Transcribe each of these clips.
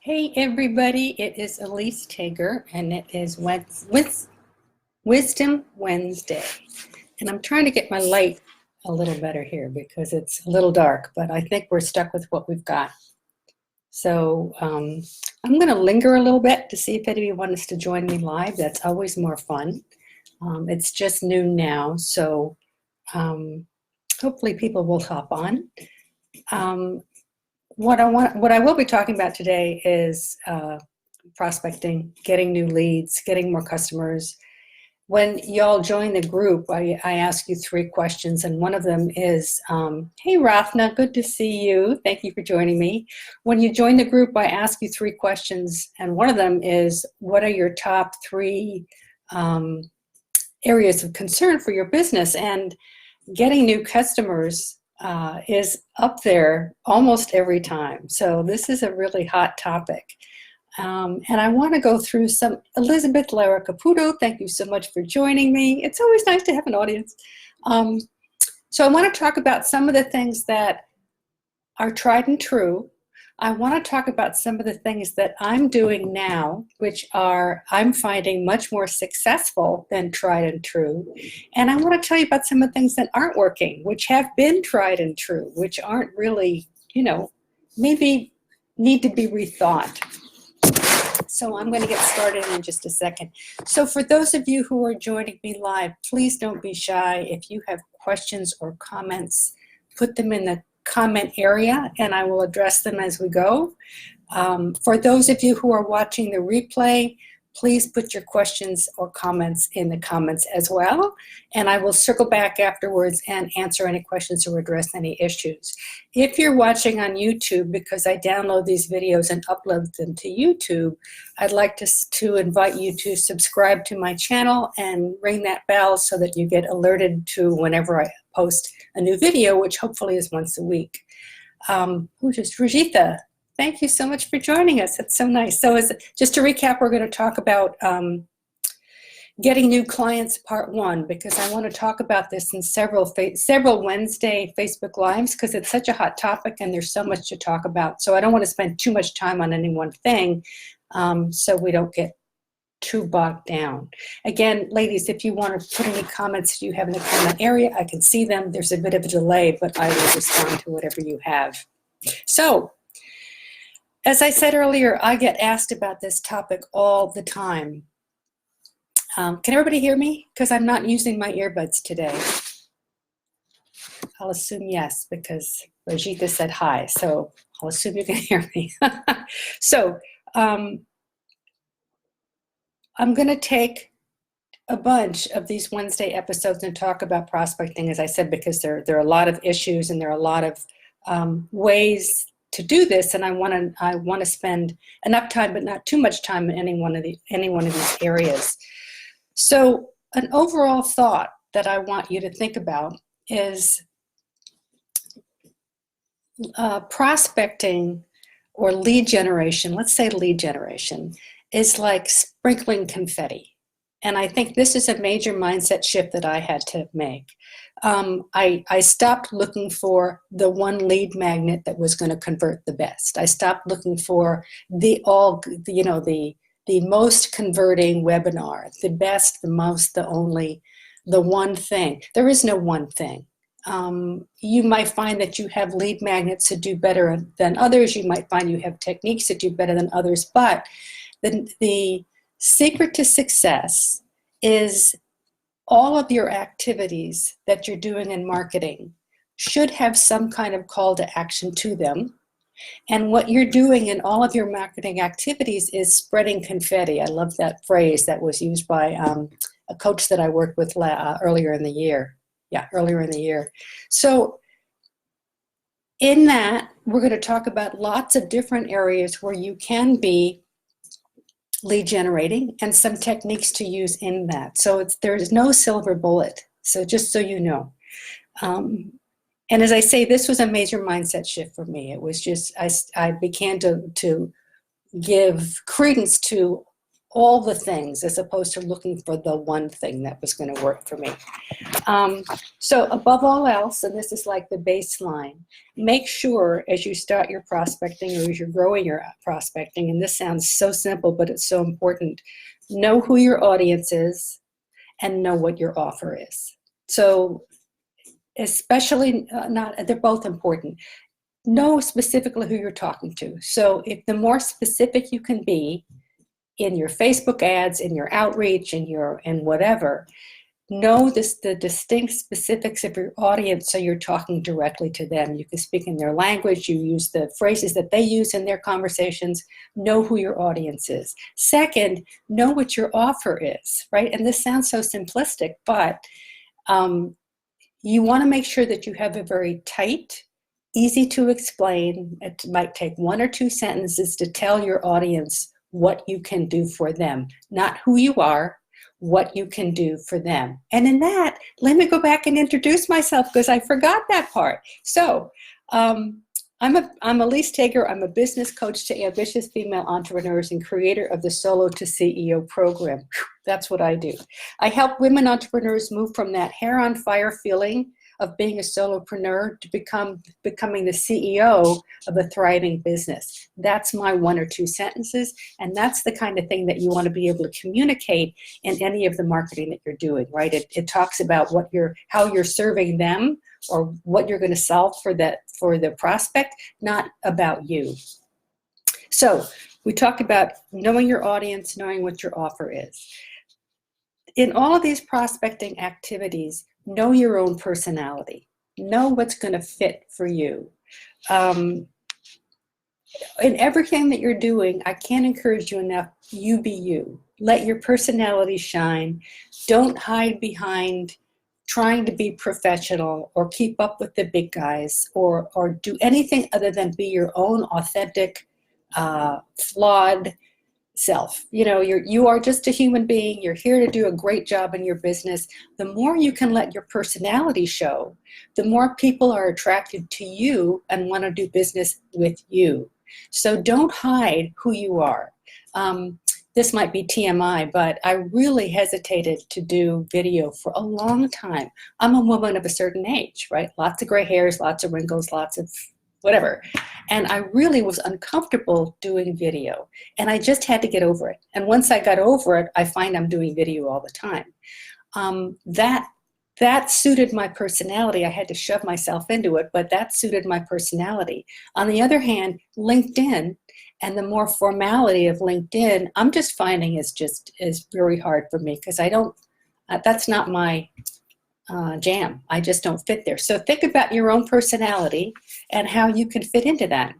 Hey everybody, it is Elise Tager and it is Wisdom Wednesday. And I'm trying to get my light a little better here because it's a little dark, but I think we're stuck with what we've got. So I'm going to linger a little bit to see if anybody wants to join me live. That's always more fun. It's just noon now, so hopefully people will hop on. What I will be talking about today is prospecting, getting new leads, getting more customers. When y'all join the group, I ask you 3 questions, and one of them is, hey Rafna, good to see you. Thank you for joining me. When you join the group, I ask you 3 questions, and one of them is, what are your top 3 areas of concern for your business? And getting new customers is up there almost every time. So this is a really hot topic. And I want to go through some. Elizabeth Lara Caputo, thank you so much for joining me. It's always nice to have an audience. So I want to talk about some of the things that are tried and true. I want to talk about some of the things that I'm doing now, which I'm finding much more successful than tried and true. And I want to tell you about some of the things that aren't working, which have been tried and true, which aren't really, maybe need to be rethought. So I'm going to get started in just a second. So for those of you who are joining me live, please don't be shy. If you have questions or comments, put them in the comment area and I will address them as we go. For those of you who are watching the replay, please put your questions or comments in the comments as well, and I will circle back afterwards and answer any questions or address any issues. If you're watching on YouTube, because I download these videos and upload them to YouTube, I'd like to invite you to subscribe to my channel and ring that bell so that you get alerted to whenever I post a new video, which hopefully is once a week. Who's just Rajitha? Thank you so much for joining us. That's so nice. So just to recap, we're going to talk about getting new clients part 1, because I want to talk about this in several Wednesday Facebook Lives, because it's such a hot topic and there's so much to talk about. So I don't want to spend too much time on any one thing so we don't get too bogged down. Again, ladies, if you want to put any comments you have in the comment area, I can see them. There's a bit of a delay, but I will respond to whatever you have. So, as I said earlier, I get asked about this topic all the time. Can everybody hear me? Because I'm not using my earbuds today. I'll assume yes, because Rajitha said hi, so I'll assume you can hear me. So I'm going to take a bunch of these Wednesday episodes and talk about prospecting, as I said, because there are a lot of issues and there are a lot of ways to do this, and I want to spend enough time, but not too much time in any one of these areas. So, an overall thought that I want you to think about is prospecting or lead generation. Let's say lead generation is like sprinkling confetti. And I think this is a major mindset shift that I had to make. I stopped looking for the one lead magnet that was going to convert the best. I stopped looking for the most converting webinar, the best, the most, the only, the one thing. There is no one thing. You might find that you have lead magnets that do better than others. You might find you have techniques that do better than others. But the secret to success is all of your activities that you're doing in marketing should have some kind of call to action to them. And what you're doing in all of your marketing activities is spreading confetti. I love that phrase that was used by a coach that I worked with earlier in the year. Yeah, earlier in the year. So in that, we're going to talk about lots of different areas where you can be lead generating and some techniques to use in that. So there is no silver bullet. So just so you know. And as I say, this was a major mindset shift for me. It was just, I began to give credence to all the things as opposed to looking for the one thing that was going to work for me. So above all else, and this is like the baseline, make sure as you start your prospecting or as you're growing your prospecting, and this sounds so simple, but it's so important, know who your audience is and know what your offer is. So especially they're both important. Know specifically who you're talking to. So if the more specific you can be in your Facebook ads, in your outreach, in whatever, know the distinct specifics of your audience so you're talking directly to them. You can speak in their language, you use the phrases that they use in their conversations, know who your audience is. Second, know what your offer is, right? And this sounds so simplistic, but you want to make sure that you have a very tight, easy to explain, it might take 1 or 2 sentences to tell your audience what you can do for them, not who you are, what you can do for them. And in that, let me go back and introduce myself because I forgot that part. So I'm Elise Tager. I'm a business coach to ambitious female entrepreneurs and creator of the Solo2CEO program. That's what I do. I help women entrepreneurs move from that hair on fire feeling of being a solopreneur to becoming the CEO of a thriving business. That's my 1 or 2 sentences, and that's the kind of thing that you want to be able to communicate in any of the marketing that you're doing, right? It talks about how you're serving them or what you're going to solve for the prospect, not about you. So we talked about knowing your audience, knowing what your offer is. In all of these prospecting activities, know your own personality. Know what's going to fit for you. In everything that you're doing, I can't encourage you enough, you be you. Let your personality shine. Don't hide behind trying to be professional or keep up with the big guys or do anything other than be your own authentic, flawed self. You are just a human being. You're here to do a great job in your business. The more you can let your personality show, the more people are attracted to you and want to do business with you. So don't hide who you are. This might be TMI, but I really hesitated to do video for a long time. I'm a woman of a certain age, right? Lots of gray hairs, lots of wrinkles, lots of whatever. And I really was uncomfortable doing video. And I just had to get over it. And once I got over it, I find I'm doing video all the time. That suited my personality. I had to shove myself into it, but that suited my personality. On the other hand, LinkedIn and the more formality of LinkedIn, I'm just finding is very hard for me because that's not my jam. I just don't fit there. So think about your own personality and how you can fit into that.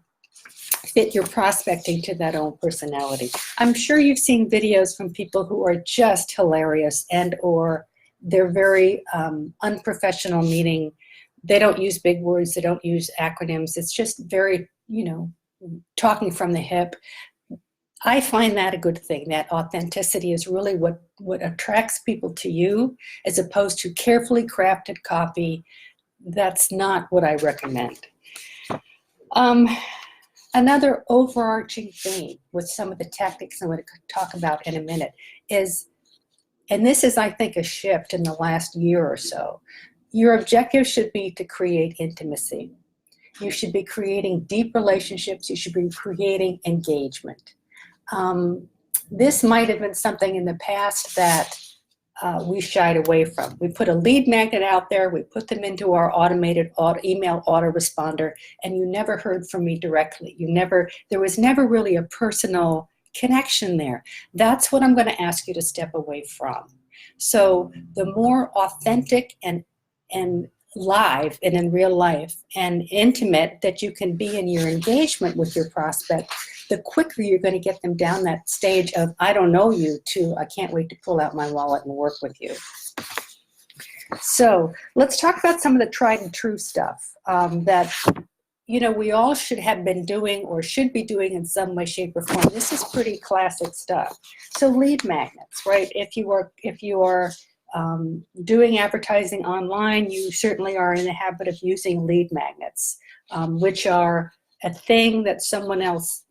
Fit your prospecting to that own personality. I'm sure you've seen videos from people who are just hilarious or they're very unprofessional, meaning they don't use big words, they don't use acronyms. It's just very, talking from the hip. I find that a good thing. That authenticity is really what attracts people to you as opposed to carefully crafted copy. That's not what I recommend. Another overarching theme with some of the tactics I'm going to talk about in a minute is, and this is, I think, a shift in the last year or so, your objective should be to create intimacy. You should be creating deep relationships. You should be creating engagement. This might have been something in the past that we shied away from. We put a lead magnet out there, we put them into our automated email autoresponder, and you never heard from me directly. There was never really a personal connection there. That's what I'm going to ask you to step away from. So the more authentic and live and in real life and intimate that you can be in your engagement with your prospect, the quicker you're going to get them down that stage of, I don't know you, to I can't wait to pull out my wallet and work with you. So let's talk about some of the tried and true stuff that we all should have been doing or should be doing in some way, shape, or form. This is pretty classic stuff. So lead magnets, right? If you are doing advertising online, you certainly are in the habit of using lead magnets, which are a thing that someone else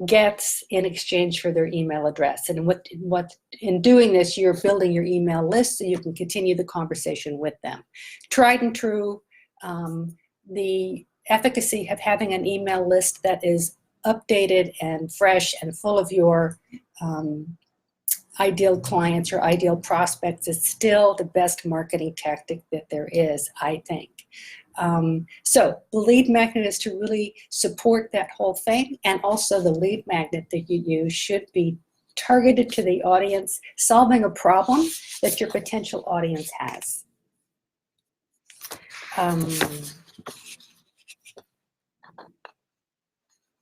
gets in exchange for their email address. And what in doing this, you're building your email list so you can continue the conversation with them. Tried and true, the efficacy of having an email list that is updated and fresh and full of your ideal clients or ideal prospects is still the best marketing tactic that there is, I think. So the lead magnet is to really support that whole thing, and also the lead magnet that you use should be targeted to the audience, solving a problem that your potential audience has.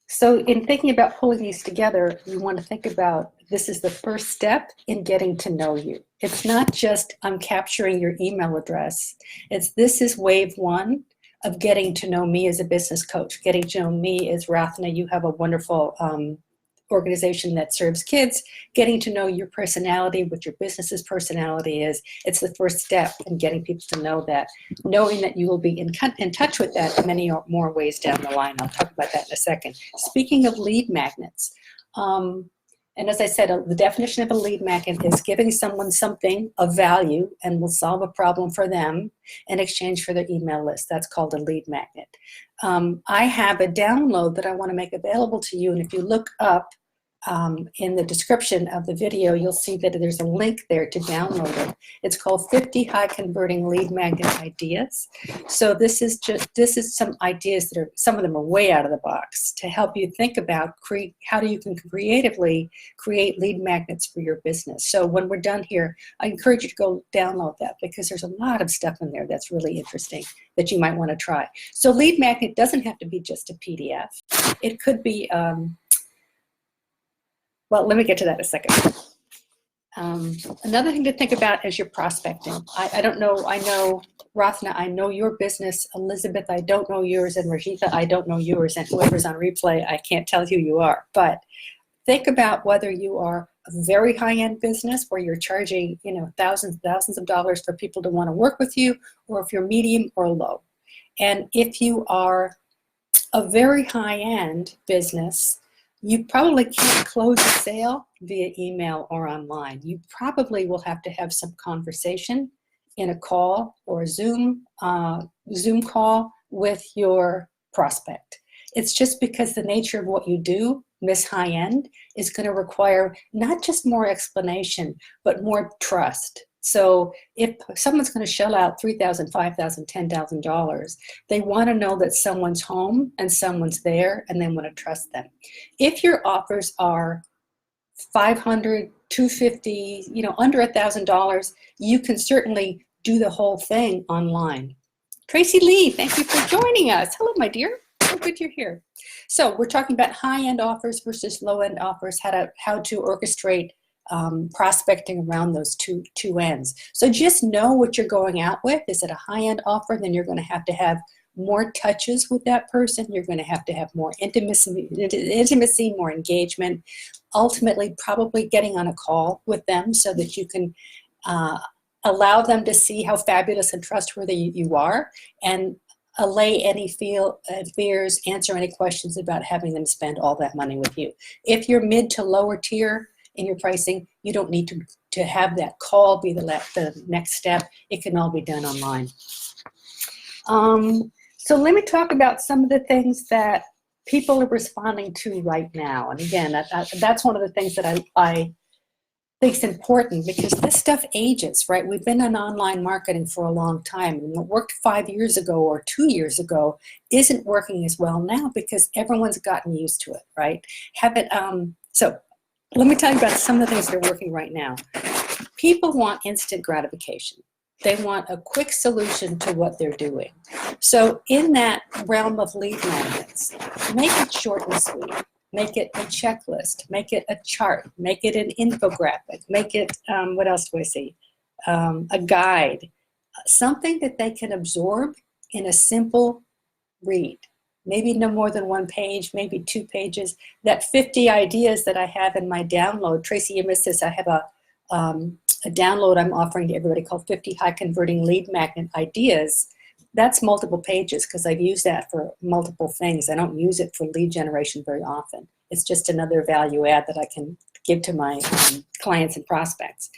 So in thinking about pulling these together, you want to think about this is the first step in getting to know you. It's not just I'm capturing your email address. This is wave one of getting to know me as a business coach, getting to know me as Rathna. You have a wonderful organization that serves kids, getting to know your personality, what your business's personality is. It's the first step in getting people to know that, knowing that you will be in touch with that in many more ways down the line. I'll talk about that in a second. Speaking of lead magnets, and as I said, the definition of a lead magnet is giving someone something of value and will solve a problem for them in exchange for their email list. That's called a lead magnet. I have a download that I want to make available to you, and if you look up in the description of the video, you'll see that there's a link there to download it. It's called 50 High Converting Lead Magnet Ideas. So this is some ideas that some of them are way out of the box to help you think about how you can creatively create lead magnets for your business. So when we're done here, I encourage you to go download that because there's a lot of stuff in there that's really interesting that you might want to try. So lead magnet doesn't have to be just a PDF. It could be well, let me get to that in a second. Another thing to think about is your prospecting. I don't know, I know, Rathna, I know your business. Elizabeth, I don't know yours. And Rajitha, I don't know yours. And whoever's on replay, I can't tell who you are. But think about whether you are a very high-end business where you're charging, thousands of dollars for people to want to work with you, or if you're medium or low. And if you are a very high-end business, you probably can't close a sale via email or online. You probably will have to have some conversation in a call or a Zoom call with your prospect. It's just because the nature of what you do, Miss High End, is going to require not just more explanation, but more trust. So if someone's going to shell out $3,000, $5,000, $10,000, they want to know that someone's home and someone's there, and they want to trust them. If your offers are $500, $250, under $1,000, you can certainly do the whole thing online. Tracy Lee, thank you for joining us. Hello, my dear. So good you're here. So we're talking about high-end offers versus low-end offers, how to orchestrate prospecting around those two ends. So just know what you're going out with. Is it a high-end offer? Then you're going to have more touches with that person. You're going to have more intimacy, more engagement. Ultimately, probably getting on a call with them so that you can allow them to see how fabulous and trustworthy you are, and allay any fears, answer any questions about having them spend all that money with you. If you're mid to lower tier in your pricing, you don't need to have that call be the next step. It can all be done online. So let me talk about some of the things that people are responding to right now. And again, that's one of the things that I think is important, because this stuff ages, right? We've been in online marketing for a long time, and what worked 5 years ago or 2 years ago isn't working as well now because everyone's gotten used to it, right? So let me tell you about some of the things that are working right now. People want instant gratification. They want a quick solution to what they're doing. So in that realm of lead magnets, make it short and sweet. Make it a checklist. Make it a chart. Make it an infographic. Make it, what else do I see? A guide. Something that they can absorb in a simple read. Maybe no more than one page, maybe 2 pages. That 50 ideas that I have in my download, Tracy, you missed this. I have a download I'm offering to everybody called 50 High Converting Lead Magnet Ideas. That's multiple pages because I've used that for multiple things. I don't use it for lead generation very often. It's just another value add that I can give to my clients and prospects.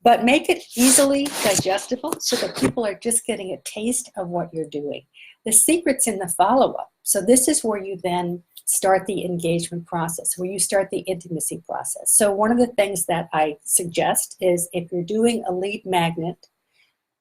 But make it easily digestible so that people are just getting a taste of what you're doing. The secret's in the follow-up. So this is where you then start the engagement process, where you start the intimacy process. So one of the things that I suggest is if you're doing a lead magnet,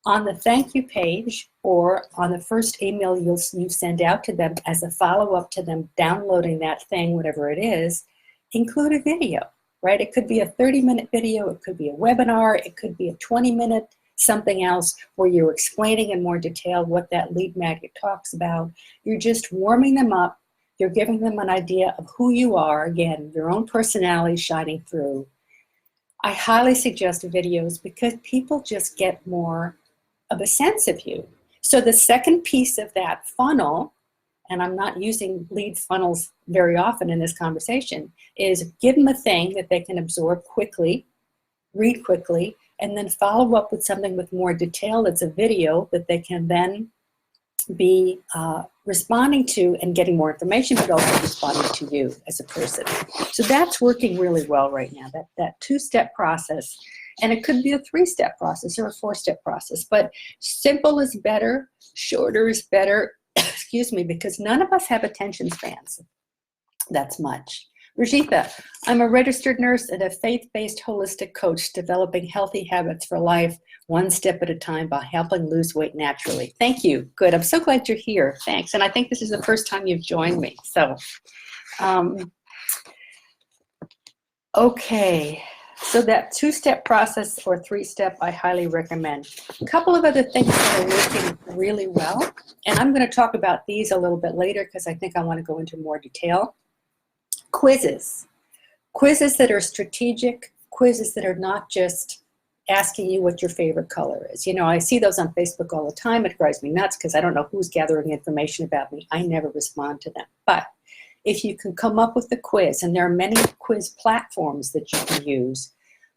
on the thank you page or on the first email you send out to them as a follow-up to them downloading that thing, whatever it is, include a video, right? It could be a 30-minute video, it could be a webinar, it could be a 20-minute something else where you're explaining in more detail what that lead magnet talks about. You're just warming them up. You're giving them an idea of who you are, again, your own personality shining through. I highly suggest videos because people just get more of a sense of you. So the second piece of that funnel, and I'm not using lead funnels very often in this conversation, is give them a thing that they can absorb quickly, read quickly, and then follow up with something with more detail that's a video that they can then be responding to and getting more information, but also responding to you as a person. So that's working really well right now, that two-step process. And it could be a three-step process or a four-step process, but simple is better, shorter is better, excuse me, because none of us have attention spans. That's much. Rajitha, I'm a registered nurse and a faith-based holistic coach developing healthy habits for life, one step at a time by helping lose weight naturally. Thank you. Good. I'm so glad you're here. Thanks. And I think this is the first time you've joined me. So, okay. So that two-step process or three-step, I highly recommend. A couple of other things that are working really well, and I'm going to talk about these a little bit later because I think I want to go into more detail. Quizzes. Quizzes that are strategic, quizzes that are not just asking you what your favorite color is. You know, I see those on Facebook all the time. It drives me nuts because I don't know who's gathering information about me. I never respond to them. But if you can come up with a quiz, and there are many quiz platforms that you can use,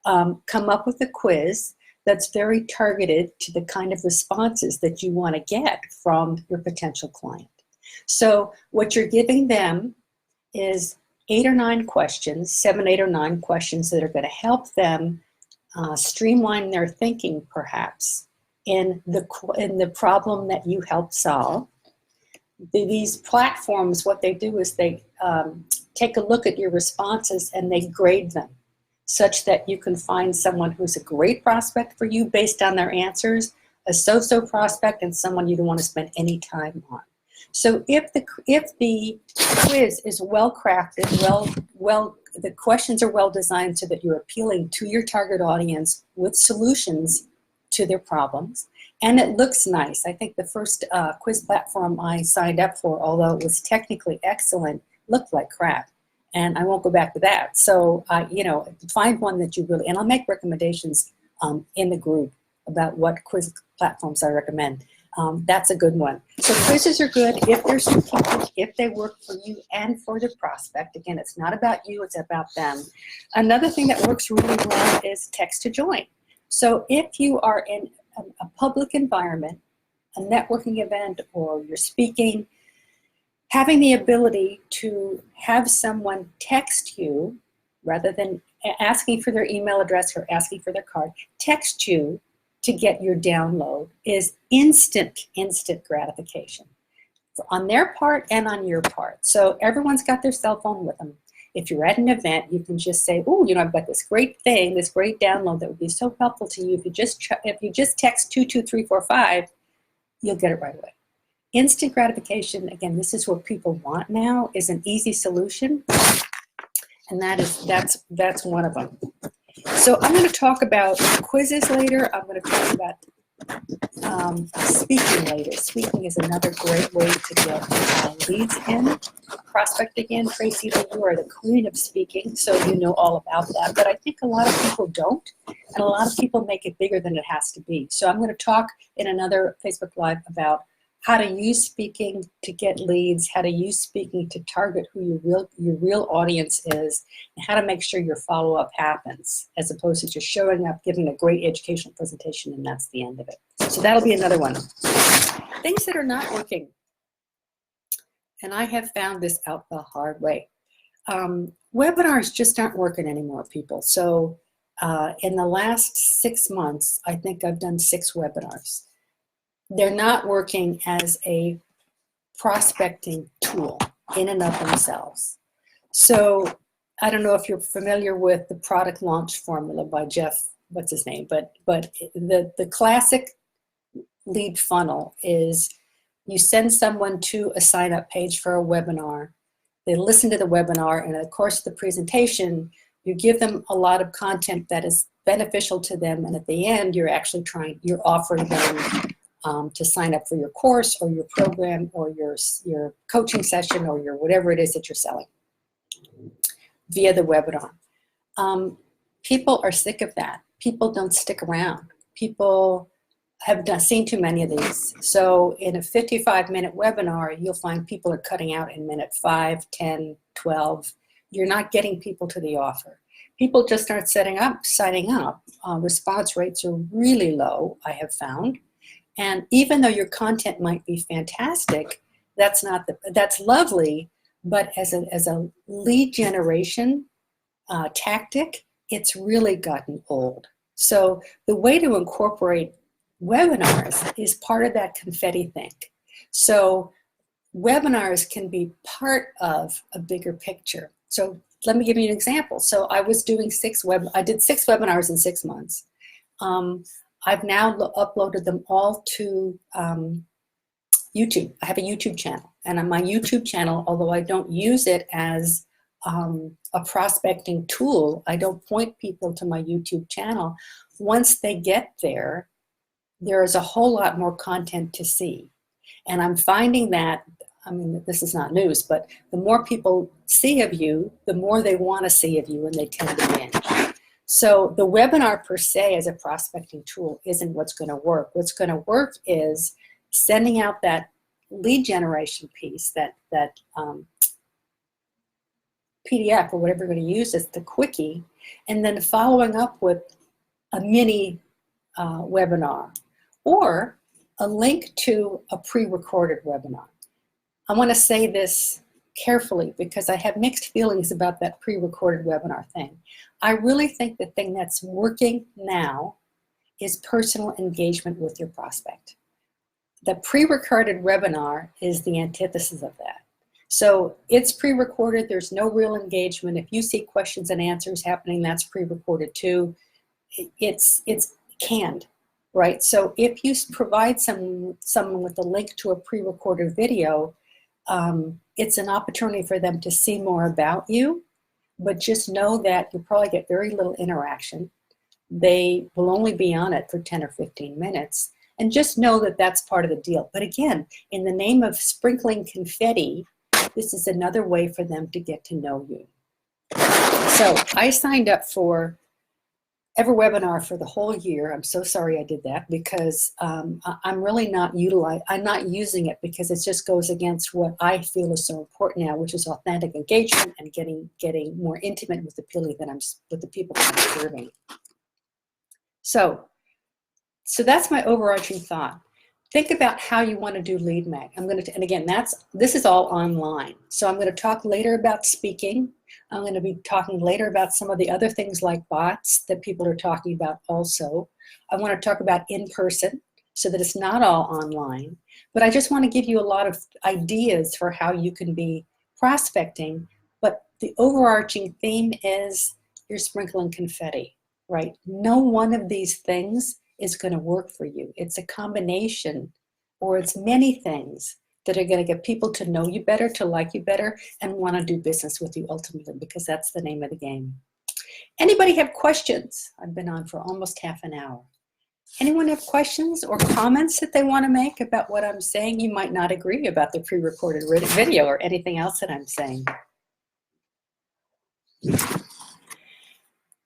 come up with a quiz that's very targeted to the kind of responses that you want to get from your potential client. So what you're giving them is 8 or 9 questions, 7, 8, or 9 questions that are going to help them streamline their thinking, perhaps, in the problem that you help solve. These platforms, what they do is they take a look at your responses and they grade them such that you can find someone who's a great prospect for you based on their answers, a so-so prospect, and someone you don't want to spend any time on. So if the quiz is well crafted, the questions are well designed so that you're appealing to your target audience with solutions to their problems, and it looks nice. I think the first quiz platform I signed up for, although it was technically excellent, looked like crap. And I won't go back to that. So, you know, find one that you really, and I'll make recommendations in the group about what quiz platforms I recommend. That's a good one. So quizzes are good if they're strategic, if they work for you and for the prospect. Again, it's not about you, it's about them. Another thing that works really well is text to join. So if you are in a public environment, a networking event, or you're speaking, having the ability to have someone text you rather than asking for their email address or asking for their card, text you to get your download is instant gratification on their part and on your part. So everyone's got their cell phone with them. If you're at an event, you can just say, oh, you know, I've got this great thing, this great download that would be so helpful to you. If you just text 22345, you'll get it right away. Instant gratification, again, this is what people want now, is an easy solution, and that's one of them. So I'm going to talk about quizzes later. I'm going to talk about speaking later. Speaking is another great way to get leads in. Prospect again, Tracy, you are the queen of speaking, so you know all about that. But I think a lot of people don't, and a lot of people make it bigger than it has to be. So I'm going to talk in another Facebook Live about how to use speaking to get leads, how to use speaking to target who your real audience is, and how to make sure your follow-up happens, as opposed to just showing up, giving a great educational presentation, and that's the end of it. So that'll be another one. Things that are not working. And I have found this out the hard way. Webinars just aren't working anymore, people. So in the last 6 months, I think I've done 6 webinars. They're not working as a prospecting tool in and of themselves. So I don't know if you're familiar with the product launch formula by Jeff, what's his name, but the classic lead funnel is you send someone to a sign-up page for a webinar. They listen to the webinar, and in the course of the presentation, you give them a lot of content that is beneficial to them, and at the end, you're offering them to sign up for your course or your program or your coaching session or your whatever it is that you're selling via the webinar. People are sick of that. People don't stick around. People have seen too many of these. So in a 55-minute webinar, you'll find people are cutting out in minute 5, 10, 12. You're not getting people to the offer. People just start signing up. Response rates are really low, I have found. And even though your content might be fantastic, that's lovely, but as a lead generation tactic, it's really gotten old. So the way to incorporate webinars is part of that confetti thing. So webinars can be part of a bigger picture. So let me give you an example. So I was doing I did 6 webinars in 6 months. I've now uploaded them all to YouTube. I have a YouTube channel, and on my YouTube channel, although I don't use it as a prospecting tool, I don't point people to my YouTube channel. Once they get there, there is a whole lot more content to see. And I'm finding that, I mean, this is not news, but the more people see of you, the more they want to see of you, and they tend to binge. So the webinar per se as a prospecting tool isn't what's going to work. What's going to work is sending out that lead generation piece, that PDF or whatever you're going to use as the quickie, and then following up with a mini webinar or a link to a pre-recorded webinar. I want to say this carefully because I have mixed feelings about that pre-recorded webinar thing. I really think the thing that's working now is personal engagement with your prospect. The pre-recorded webinar is the antithesis of that. So it's pre-recorded, there's no real engagement. If you see questions and answers happening, that's pre-recorded too. It's canned, right? So if you provide someone with a link to a pre-recorded video, it's an opportunity for them to see more about you, but just know that you'll probably get very little interaction. They will only be on it for 10 or 15 minutes. And just know that that's part of the deal. But again, in the name of sprinkling confetti, this is another way for them to get to know you. So I signed up for every webinar for the whole year. I'm so sorry I did that because I'm really not using it because it just goes against what I feel is so important now, which is authentic engagement and getting more intimate with the people that I'm serving. So that's my overarching thought. Think about how you want to do lead mag. And again, this is all online. So I'm going to talk later about speaking. I'm going to be talking later about some of the other things like bots that people are talking about also. I want to talk about in-person so that it's not all online. But I just want to give you a lot of ideas for how you can be prospecting. But the overarching theme is you're sprinkling confetti, right? No one of these things is going to work for you. It's a combination, or it's many things that are going to get people to know you better, to like you better, and want to do business with you ultimately, because that's the name of the game. Anybody have questions? I've been on for almost half an hour. Anyone have questions or comments that they want to make about what I'm saying? You might not agree about the pre-recorded video or anything else that I'm saying.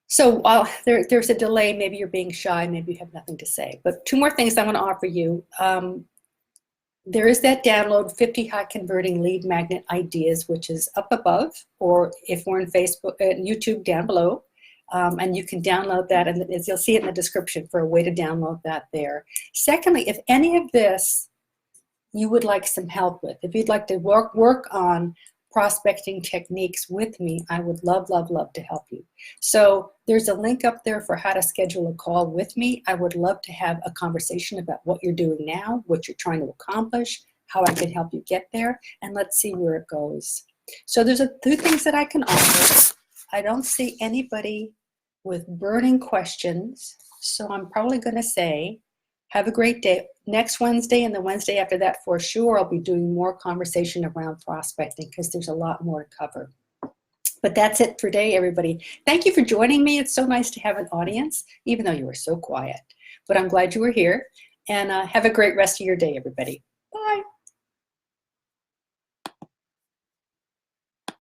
So while there's a delay, maybe you're being shy, maybe you have nothing to say. But 2 more things I want to offer you. There is that download 50 high converting lead magnet ideas, which is up above, or if we're in Facebook and YouTube, down below. And you can download that, and you'll see it in the description for a way to download that there. Secondly, if any of this you would like some help with, if you'd like to work on prospecting techniques with me, I would love, love, love to help you. So there's a link up there for how to schedule a call with me. I would love to have a conversation about what you're doing now, what you're trying to accomplish, how I can help you get there, and let's see where it goes. So there's a few things that I can offer. I don't see anybody with burning questions, so I'm probably going to say, have a great day. Next Wednesday and the Wednesday after that, for sure, I'll be doing more conversation around prospecting because there's a lot more to cover. But that's it for today, everybody. Thank you for joining me. It's so nice to have an audience, even though you were so quiet. But I'm glad you were here. And have a great rest of your day, everybody.